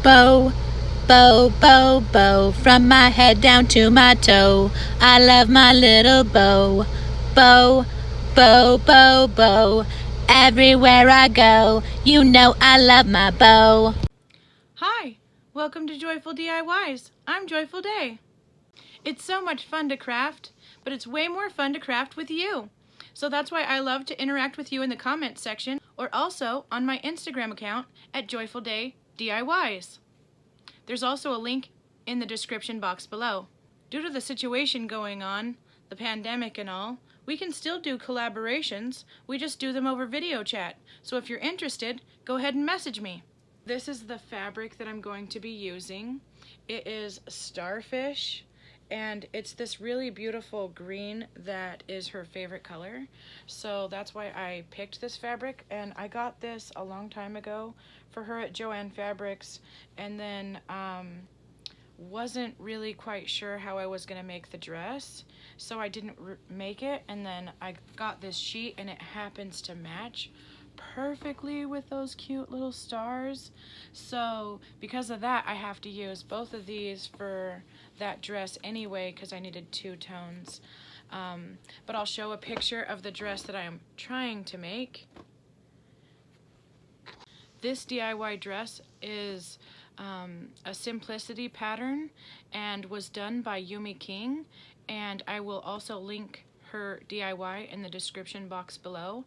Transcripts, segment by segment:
Bow, bow, bow, bow, from my head down to my toe. I love my little bow. Bow, bow, bow, bow, everywhere I go. You know I love my bow. Hi, welcome to Joyful DIYs. I'm Joyful Day. It's so much fun to craft, but it's way more fun to craft with you. So that's why I love to interact with you in the comments section or also on my Instagram account at Joyful Day DIYs. There's also a link in the description box below. Due to the situation going on, the pandemic and all, we can still do collaborations, we just do them over video chat. So if you're interested, go ahead and message me. This is the fabric that I'm going to be using. It is Starfish, and it's this really beautiful green that is her favorite color. So that's why I picked this fabric, and I got this a long time ago for her at Joann Fabrics, and then wasn't really quite sure how I was gonna make the dress, so I didn't make it, and then I got this sheet and it happens to match perfectly with those cute little stars. So because of that, I have to use both of these for that dress anyway because I needed two tones. But I'll show a picture of the dress that I am trying to make. This DIY dress is a simplicity pattern and was done by Yumi King, and I will also link her DIY in the description box below.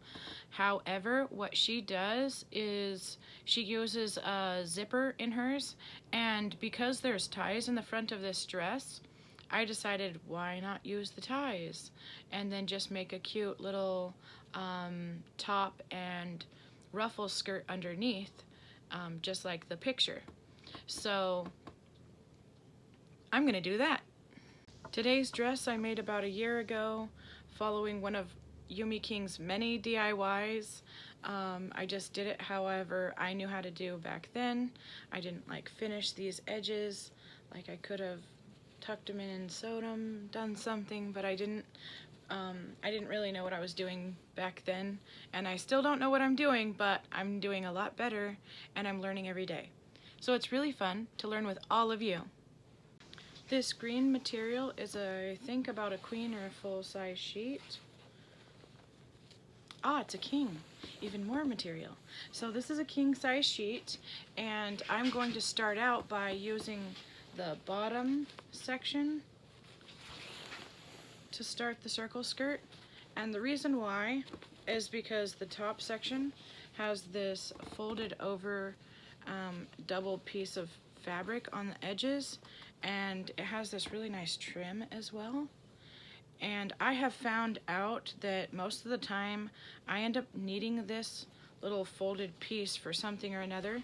However, what she does is she uses a zipper in hers, and because there's ties in the front of this dress, I decided why not use the ties and then just make a cute little top and ruffle skirt underneath, just like the picture. So I'm gonna do that. Today's dress I made about a year ago, following one of Yumi King's many DIYs. I just did it however I knew how to do back then. I didn't like finish these edges, like I could have tucked them in and sewed them, done something, but I didn't really know what I was doing back then, and I still don't know what I'm doing, but I'm doing a lot better and I'm learning every day. So it's really fun to learn with all of you. This green material is I think about a queen or a full-size sheet. Ah, it's a king. Even more material. So this is a king-size sheet, and I'm going to start out by using the bottom section to start the circle skirt. And the reason why is because the top section has this folded over double piece of fabric on the edges, and it has this really nice trim as well. And I have found out that most of the time I end up needing this little folded piece for something or another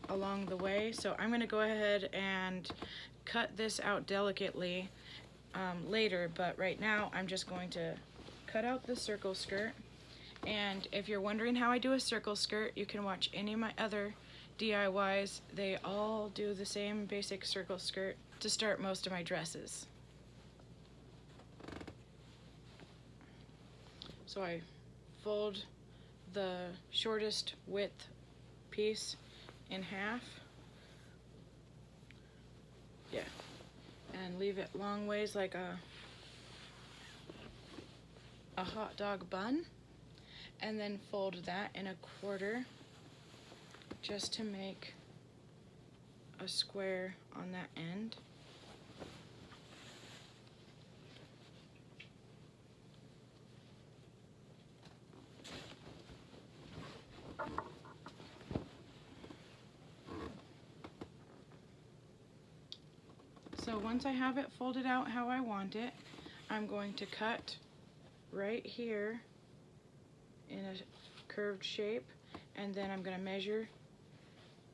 along the way, so I'm going to go ahead and cut this out delicately later, but right now I'm just going to cut out the circle skirt. And if you're wondering how I do a circle skirt, you can watch any of my other DIYs. They all do the same basic circle skirt to start most of my dresses. So I fold the shortest width piece in half, yeah, and leave it long ways like a hot dog bun, and then fold that in a quarter just to make a square on that end. So once I have it folded out how I want it, I'm going to cut right here in a curved shape, and then I'm going to measure,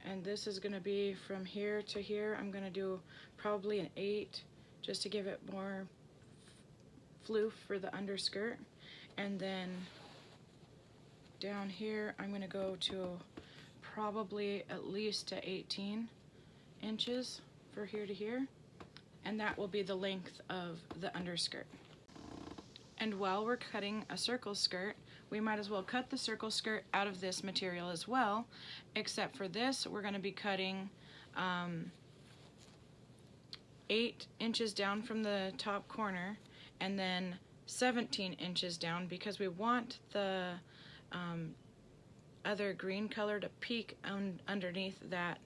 and this is going to be from here to here. I'm going to do probably an 8 just to give it more floof for the underskirt, and then down here I'm going to go to probably at least to 18 inches for here to here, and that will be the length of the underskirt. And while we're cutting a circle skirt, we might as well cut the circle skirt out of this material as well, except for this we're going to be cutting 8 inches down from the top corner, and then 17 inches down, because we want the other green color to peek underneath that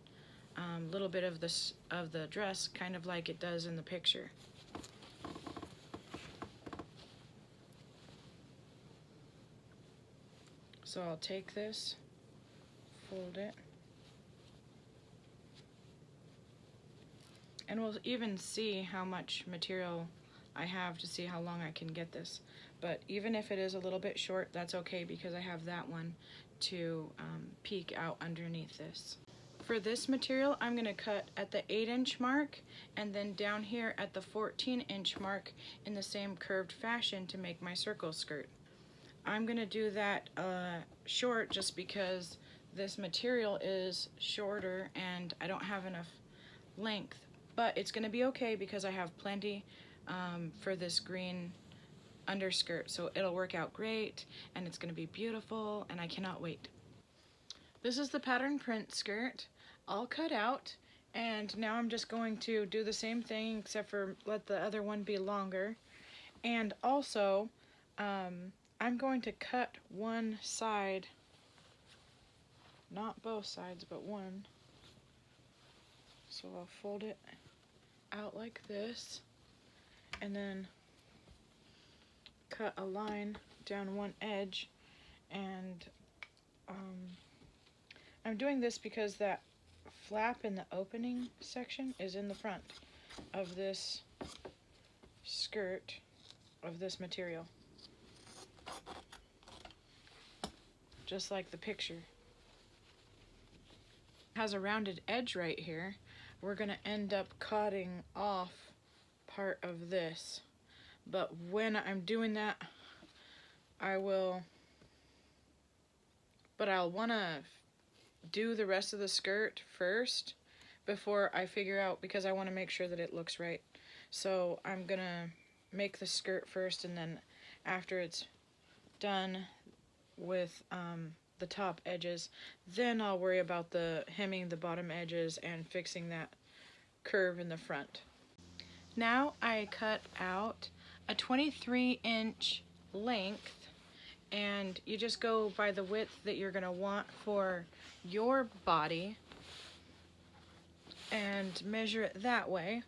little bit of the dress, kind of like it does in the picture. So I'll take this, fold it, and we'll even see how much material I have to see how long I can get this. But even if it is a little bit short, that's okay, because I have that one to peek out underneath this. For this material, I'm going to cut at the 8-inch mark and then down here at the 14-inch mark in the same curved fashion to make my circle skirt. I'm going to do that short just because this material is shorter and I don't have enough length. But it's going to be okay because I have plenty for this green underskirt, so it'll work out great and it's going to be beautiful and I cannot wait. This is the pattern print skirt all cut out, and now I'm just going to do the same thing except for let the other one be longer. And also I'm going to cut one side, not both sides but one. So I'll fold it out like this and then cut a line down one edge, and I'm doing this because that flap in the opening section is in the front of this skirt of this material, just like the picture. It has a rounded edge right here. We're going to end up cutting off part of this, but when I'm doing that I'll want to do the rest of the skirt first before I figure out, because I want to make sure that it looks right. So I'm gonna make the skirt first, and then after it's done with the top edges, then I'll worry about the hemming the bottom edges and fixing that curve in the front. Now I cut out a 23-inch length, and you just go by the width that you're going to want for your body and measure it that way.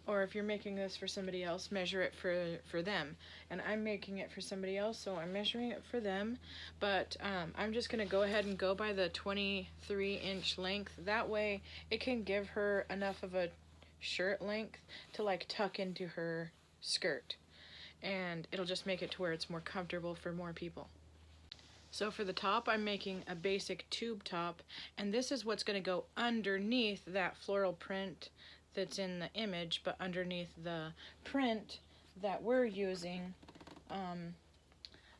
Or if you're making this for somebody else, measure it for them. And I'm making it for somebody else, so I'm measuring it for them. But I'm just going to go ahead and go by the 23-inch length. That way it can give her enough of a shirt length to like tuck into her skirt. And it'll just make it to where it's more comfortable for more people. So for the top, I'm making a basic tube top, and this is what's going to go underneath that floral print that's in the image, but underneath the print that we're using,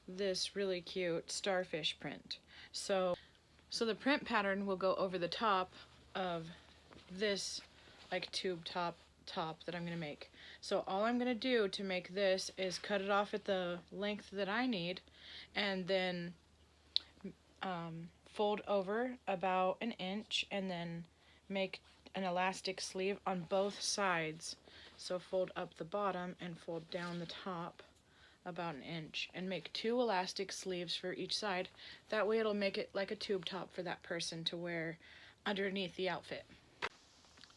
this really cute starfish print. So the print pattern will go over the top of this like tube top that I'm going to make. So all I'm going to do to make this is cut it off at the length that I need, and then fold over about an inch, and then make an elastic sleeve on both sides. So fold up the bottom and fold down the top about an inch, and make 2 elastic sleeves for each side. That way it'll make it like a tube top for that person to wear underneath the outfit.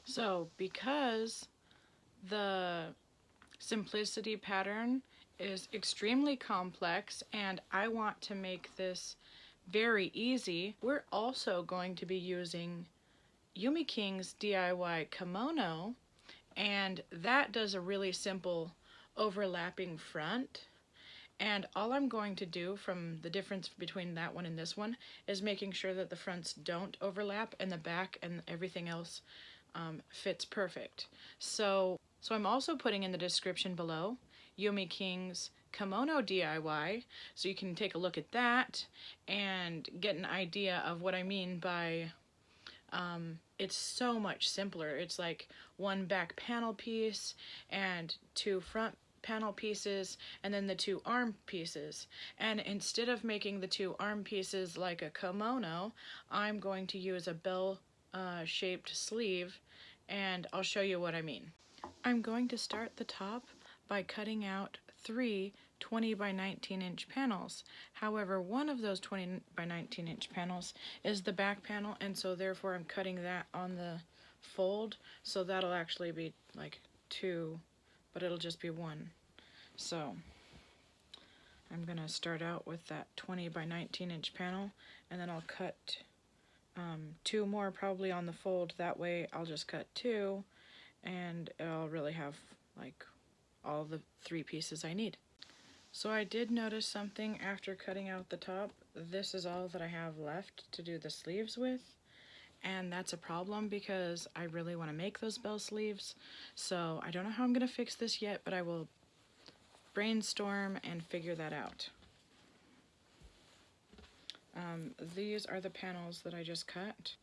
So because the simplicity pattern is extremely complex and I want to make this very easy, we're also going to be using Yumi King's DIY kimono, and that does a really simple overlapping front. And all I'm going to do, from the difference between that one and this one, is making sure that the fronts don't overlap and the back and everything else fits perfect. So I'm also putting in the description below Yumi King's kimono DIY, so you can take a look at that and get an idea of what I mean by it's so much simpler. It's like 1 back panel piece and 2 front panel pieces, and then the 2 arm pieces. And instead of making the 2 arm pieces like a kimono, I'm going to use a bell shaped sleeve, and I'll show you what I mean. I'm going to start the top by cutting out 3 20 by 19 inch panels. However, one of those 20 by 19 inch panels is the back panel, and so therefore I'm cutting that on the fold, so that'll actually be like 2, but it'll just be 1. So I'm gonna start out with that 20 by 19 inch panel, and then I'll cut 2 more probably on the fold. That way I'll just cut 2, and I'll really have like all the 3 pieces I need. So I did notice something after cutting out the top. This is all that I have left to do the sleeves with, and that's a problem because I really want to make those bell sleeves. So I don't know how I'm gonna fix this yet, but I will brainstorm and figure that out. These are the panels that I just cut.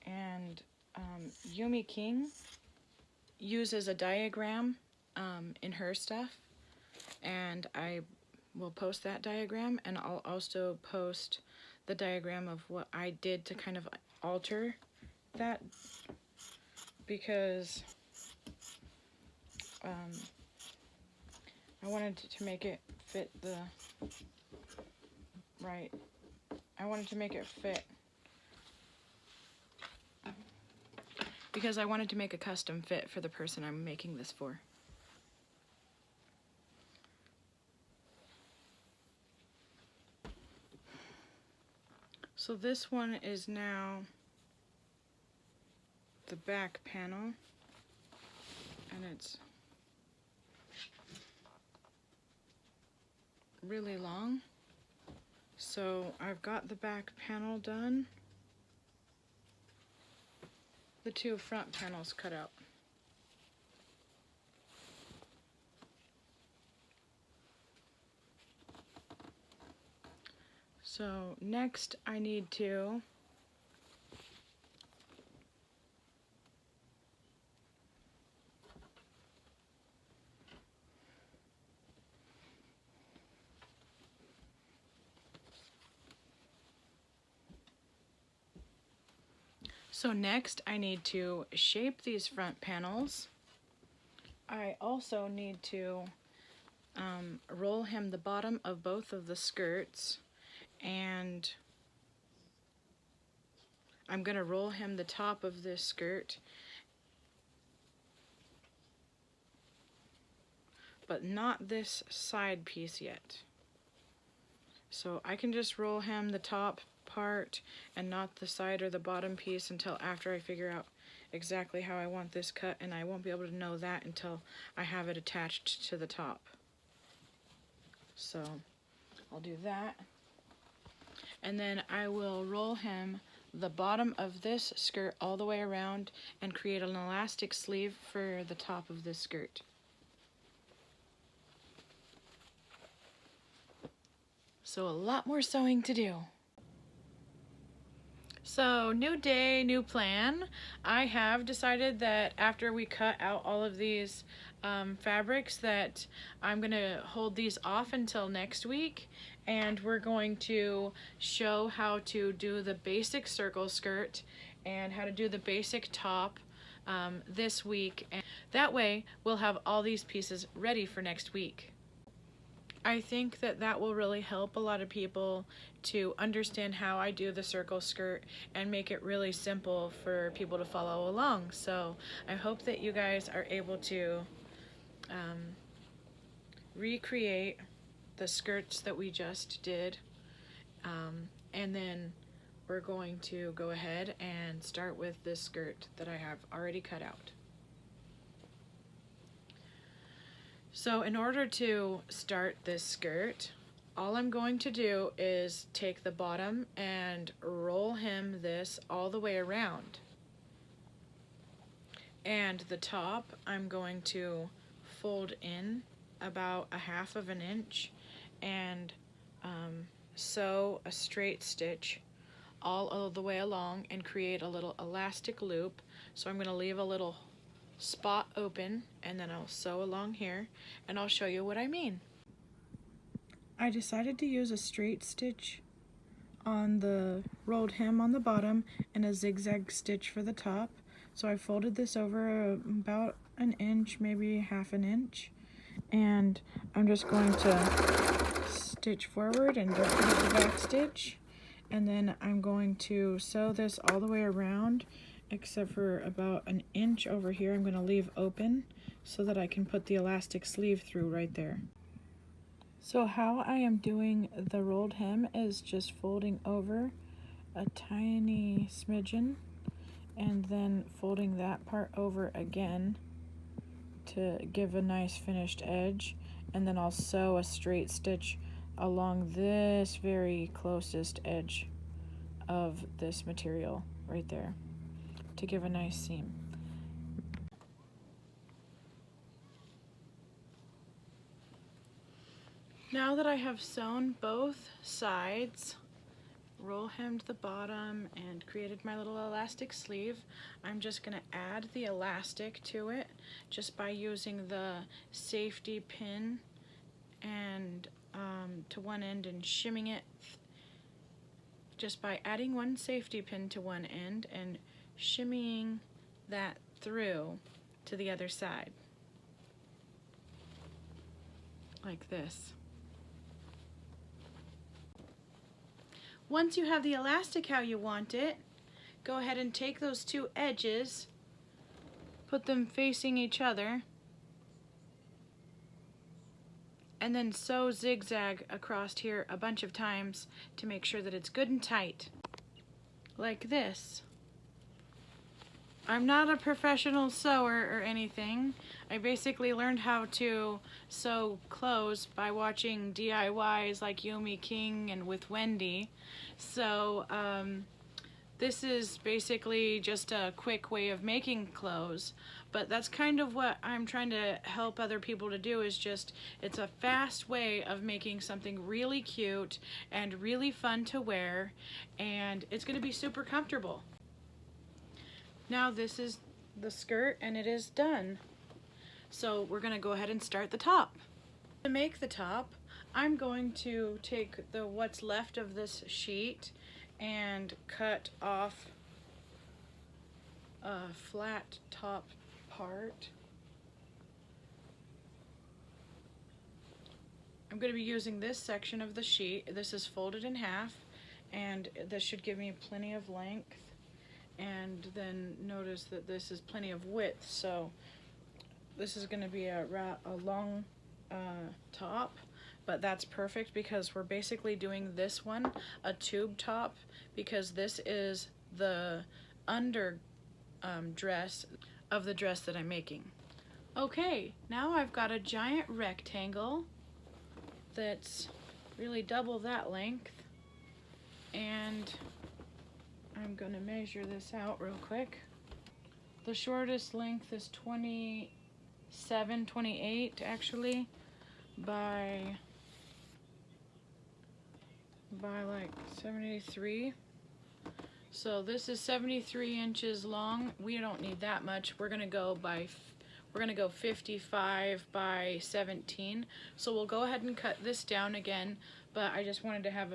And Yumi King uses a diagram in her stuff, and I will post that diagram, and I'll also post the diagram of what I did to kind of alter that, because I wanted to make it fit the right. I wanted to make it fit because I wanted to make a custom fit for the person I'm making this for. So this one is now the back panel, and it's really long. So I've got the back panel done. The 2 front panels cut out. So next I need to shape these front panels. I also need to roll hem the bottom of both of the skirts, and I'm going to roll hem the top of this skirt, but not this side piece yet. So I can just roll hem the top part and not the side or the bottom piece until after I figure out exactly how I want this cut, and I won't be able to know that until I have it attached to the top. So I'll do that, and then I will roll hem the bottom of this skirt all the way around and create an elastic sleeve for the top of this skirt. So a lot more sewing to do. So new day, new plan. I have decided that after we cut out all of these fabrics that I'm gonna hold these off until next week, and we're going to show how to do the basic circle skirt and how to do the basic top this week, and that way we'll have all these pieces ready for next week. I think that that will really help a lot of people to understand how I do the circle skirt and make it really simple for people to follow along. So I hope that you guys are able to recreate the skirts that we just did, and then we're going to go ahead and start with this skirt that I have already cut out. So in order to start this skirt, all I'm going to do is take the bottom and roll hem this all the way around. And the top, I'm going to fold in about 1/2 of an inch and sew a straight stitch all the way along and create a little elastic loop. So I'm going to leave a little spot open, and then I'll sew along here, and I'll show you what I mean. I decided to use a straight stitch on the rolled hem on the bottom and a zigzag stitch for the top. So I folded this over about an inch, maybe half an inch, and I'm just going to stitch forward and don't forget the back stitch, and then I'm going to sew this all the way around except for about an inch over here. I'm going to leave open so that I can put the elastic sleeve through right there. So how I am doing the rolled hem is just folding over a tiny smidgen and then folding that part over again to give a nice finished edge, and then I'll sew a straight stitch along this very closest edge of this material right there to give a nice seam. Now that I have sewn both sides, roll hemmed the bottom, and created my little elastic sleeve, I'm just going to add the elastic to it just by using the safety pin and to one end and shimming it just by adding one safety pin to one end and shimmying that through to the other side like this. Once you have the elastic how you want it, go ahead and take those two edges, put them facing each other, and then sew zigzag across here a bunch of times to make sure that it's good and tight, like this. I'm not a professional sewer or anything. I basically learned how to sew clothes by watching DIYs like Yumi King and with Wendy. So this is basically just a quick way of making clothes, but that's kind of what I'm trying to help other people to do, is just, it's a fast way of making something really cute and really fun to wear, and it's going to be super comfortable. Now this is the skirt and it is done. So we're going to go ahead and start the top. To make the top, I'm going to take what's left of this sheet and cut off a flat top part. I'm going to be using this section of the sheet. This is folded in half, and this should give me plenty of length. And then notice that this is plenty of width, so this is going to be a long top, but that's perfect because we're basically doing this one a tube top, because this is the under dress of the dress that I'm making. Okay, now I've got a giant rectangle that's really double that length, and I'm going to measure this out real quick. The shortest length is 28 actually by like 73. So this is 73 inches long. We don't need that much. We're going to go 55 by 17. So we'll go ahead and cut this down again, but I just wanted to have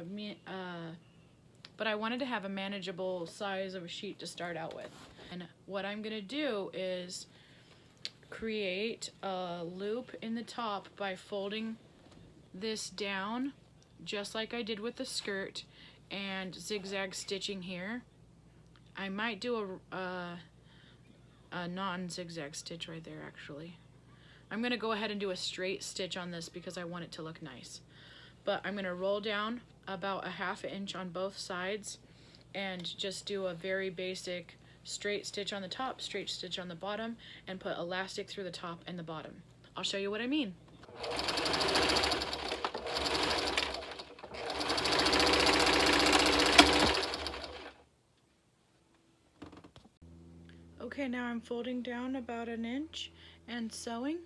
a manageable size of a sheet to start out with. And what I'm going to do is create a loop in the top by folding this down just like I did with the skirt and zigzag stitching here. I might do a non-zigzag stitch right there actually. I'm going to go ahead and do a straight stitch on this because I want it to look nice. But I'm going to roll down about a ½ inch on both sides and just do a very basic straight stitch on the top, straight stitch on the bottom, and put elastic through the top and the bottom. I'll show you what I mean. Okay, now I'm folding down about an inch and sewing.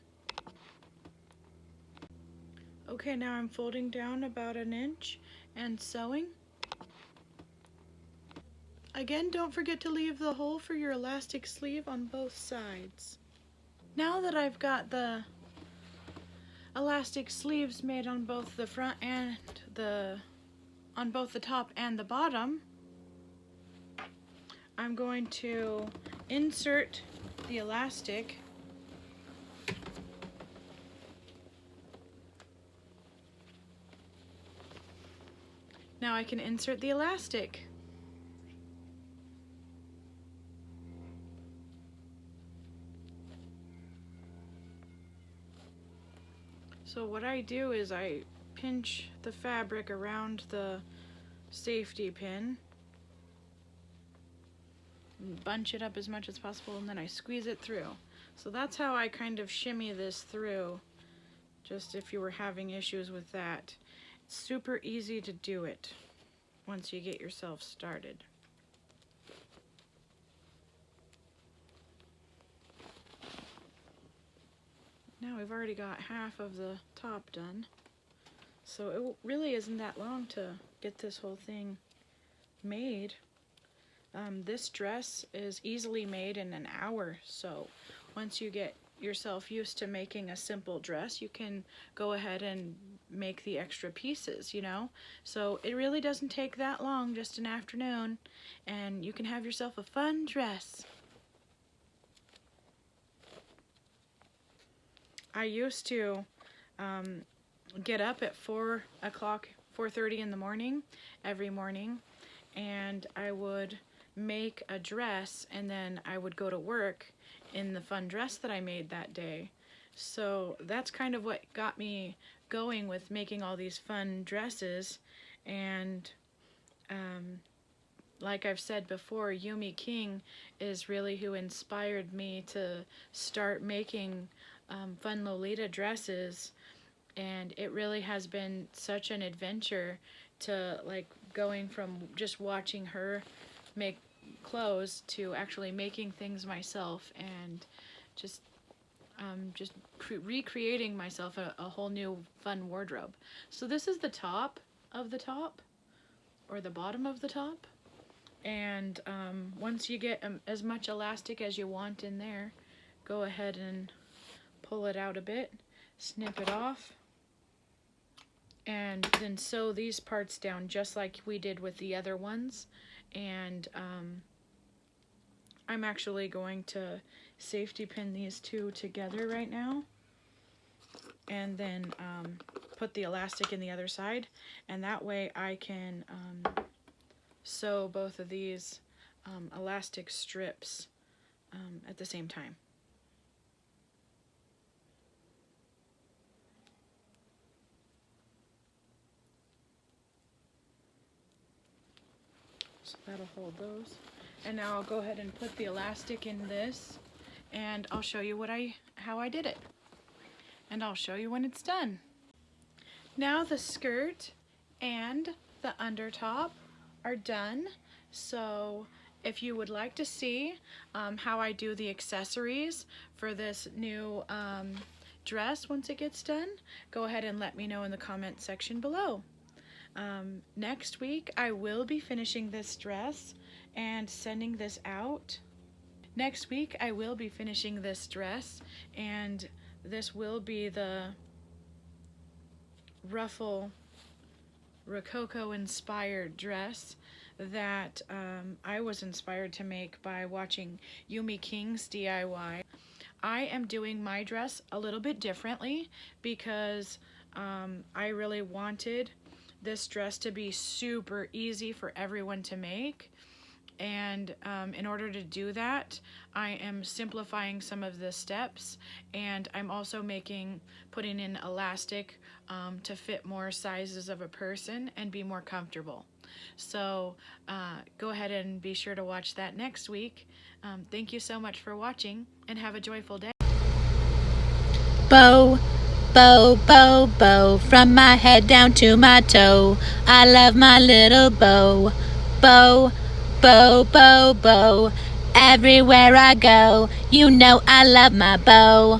Okay, now I'm folding down about an inch and sewing. Again, don't forget to leave the hole for your elastic sleeve on both sides. Now that I've got the elastic sleeves made on both the front and the on both the top and the bottom, I'm going to insert the elastic Now I can insert the elastic. So what I do is I pinch the fabric around the safety pin, bunch it up as much as possible, and then I squeeze it through. So that's how I kind of shimmy this through, just if you were having issues with that. It's super easy to do it once you get yourself started. Now we've already got half of the top done, so it really isn't that long to get this whole thing made. This dress is easily made in an hour, so once you get yourself used to making a simple dress, you can go ahead and make the extra pieces, you know? So it really doesn't take that long, just an afternoon, and you can have yourself a fun dress. I used to get up at 4 o'clock, 4:30 in the morning, every morning, and I would make a dress, and then I would go to work in the fun dress that I made that day. So that's kind of what got me going with making all these fun dresses. And like I've said before, Yumi King is really who inspired me to start making fun Lolita dresses, and it really has been such an adventure to like going from just watching her make clothes to actually making things myself, and just recreating myself a whole new fun wardrobe. So this is the top of the top, or the bottom of the top, and once you get as much elastic as you want in there, go ahead and pull it out a bit, snip it off, and then sew these parts down just like we did with the other ones. And I'm actually going to safety pin these two together right now, and then put the elastic in the other side, and that way I can sew both of these elastic strips at the same time. So that'll hold those. And now I'll go ahead and put the elastic in this, and I'll show you how I did it. And I'll show you when it's done. Now the skirt and the undertop are done. So if you would like to see how I do the accessories for this new dress once it gets done, go ahead and let me know in the comment section below. Next week I will be finishing this dress and sending this out. Next week I will be finishing this dress, and this will be the ruffle Rococo inspired dress that I was inspired to make by watching Yumi King's DIY. I am doing my dress a little bit differently because I really wanted this dress to be super easy for everyone to make, and in order to do that, I am simplifying some of the steps, and I'm also putting in elastic to fit more sizes of a person and be more comfortable. So go ahead and be sure to watch that next week. Thank you so much for watching, and have a joyful day. Bow, bow, bow, bow, from my head down to my toe. I love my little bow. Bow, bow, bow, bow, everywhere I go. You know I love my bow.